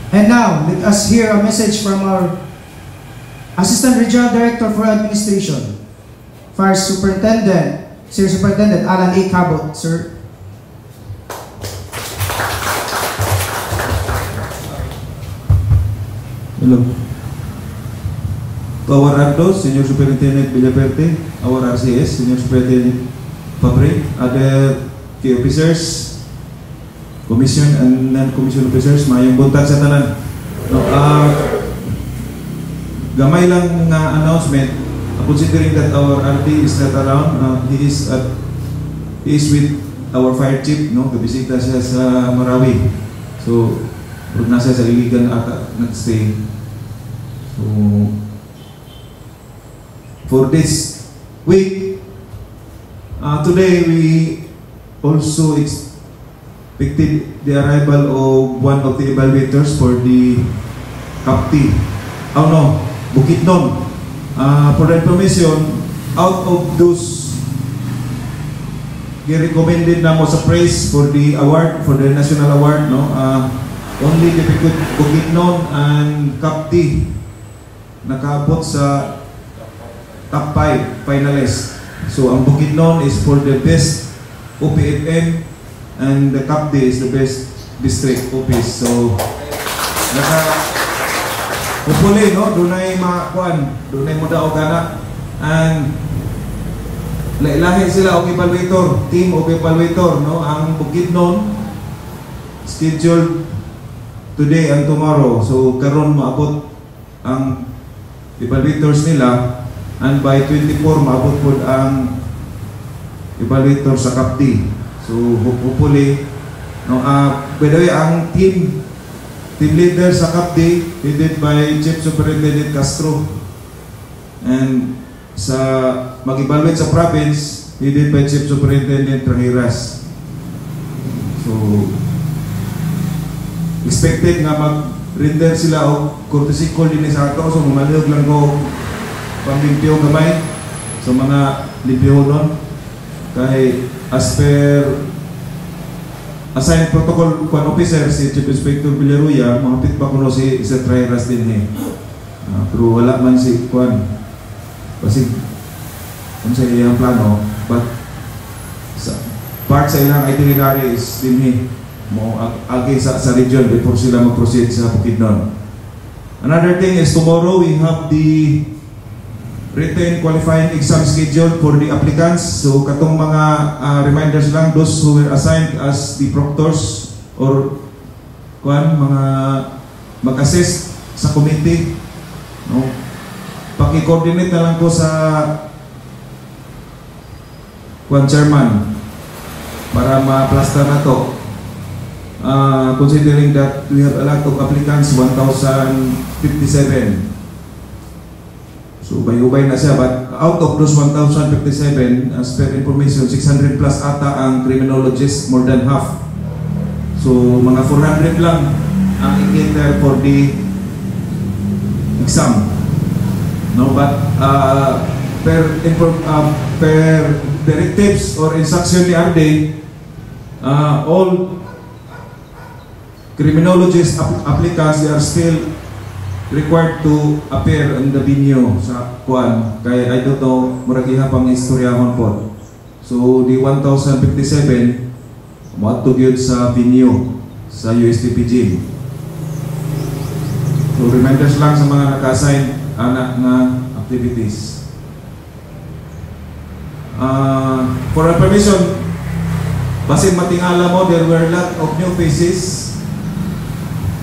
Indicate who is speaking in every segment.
Speaker 1: And now, let us hear a message from our Assistant Regional Director for Administration, Fire Superintendent, Sir Superintendent Alan A. Cabot, sir.
Speaker 2: Hello. To our ARDOS, Senior Superintendent Villaperte, our RCS, Senior Superintendent Fabre, other key officers, commission and non-commission officers, mayong buntag sa tanan. No, gamay lang na announcement, considering that our RD is not around, he is with our fire chief, no, kabisita siya sa Marawi. So, nasa sa Iligan ata nag-stay. So, for this week, today we also expected the arrival of one of the evaluators for the CAPTI. Oh no, Bukidnon. For the information, out of those recommended na mo sa praise for the award, for the national award, no, only the Bukidnon and CAPTI nakaabot sa top 5 finalists. So ang Bukidnon is for the best OPFM and the CAPTI is the best district office. So hopefully, no, dunay makuan, dunay mo daw gana, and lahi sila og evaluator, team og evaluator, no. Ang Bukidnon scheduled today and tomorrow. So karon maabot ang evaluators nila, and by 24 maabot pod ang evaluator sa CAPTI. So hopefully, no, by the way, ang team leader sa CAPTI headed by Chief Superintendent Castro, and sa mag-evaluate sa province headed by Chief Superintendent Rahiras. So expected nga mag-render sila o courtesy call din sa ato. So mamaliyog lang ko pamlimpyo gamay sa mga limpyo nun, kay as per assigned protocol kwan officer si Chief Inspector Villaruya, mahapit pa kuno si Sir Rahiras din pero wala man si kwan kasi kung sa iyang plano, but sa part sa ilang itinerary is din mo agi sa region before sila mag-proceed sa Bukidnon. Another thing is tomorrow we have the written qualifying exam schedule for the applicants. So katong mga reminders lang, those who were assigned as the proctors or mga mag-assist sa committee, no, paki-coordinate na lang ko sa chairman para ma-plaster na to. Considering that we have a lot of applicants, 1,057. So ubay-ubay na siya, but out of those 1,057, as per information, 600 plus ata ang criminologists, more than half. So mga 400 lang ang i-cater for the exam. No, but per directives or instruction ni RD, all criminologist applicants, they are still required to appear in the venue sa kuan. Kaya I don't know, murag ihapang istoryahon po. So the 1,057 moadto gyud sa venue sa USTP gym. So reminders lang sa mga naka-assign anak na activities. For information, basin matingala mo, there were a lot of new faces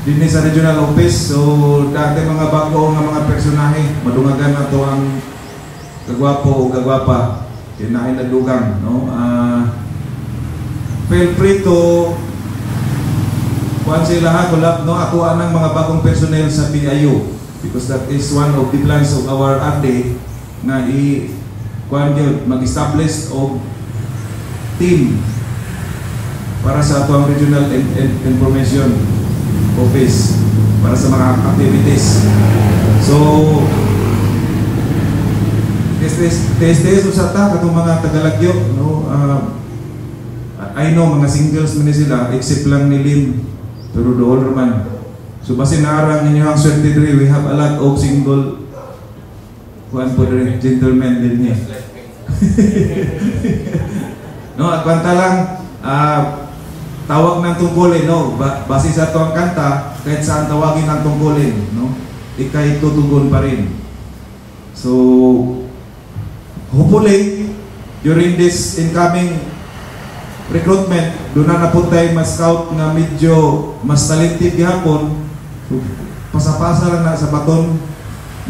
Speaker 2: din sa regional office. So dati mga bago nga mga personahe, madungagan na to ang kagwapo o kagwapa, kinain na dugang, no. Feel free to kuan sila ha, kulap, no, ako anang mga bagong personnel sa PIU, because that is one of the plans of our RD nga kuan gyud mag-establish og team para sa atong regional information office para sa mga activities. So test usata katong mga tagalagyo, no. I know mga singles man sila except lang ni Lim, pero dool man. So basin narang inyong swerte diri, we have a lot of single kuan po diri, gentlemen din niya. No, at kwanta lang, tawag ng tungkulin, no? Base sa ito ang kanta, kahit saan tawagin ang tungkulin, no? Ika'y tutugon pa rin. So, hopefully, during this incoming recruitment, doon na napuntay mas scout na medyo mas talented gihapon. So, pasa-pasa lang na sa baton,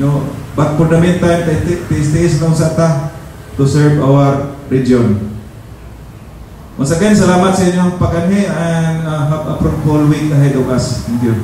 Speaker 2: no? But for the meantime, tiis nung sa ta to serve our region. Once again, salamat sa inyong pagkanhi and have a fruitful week ahead of us. Thank you.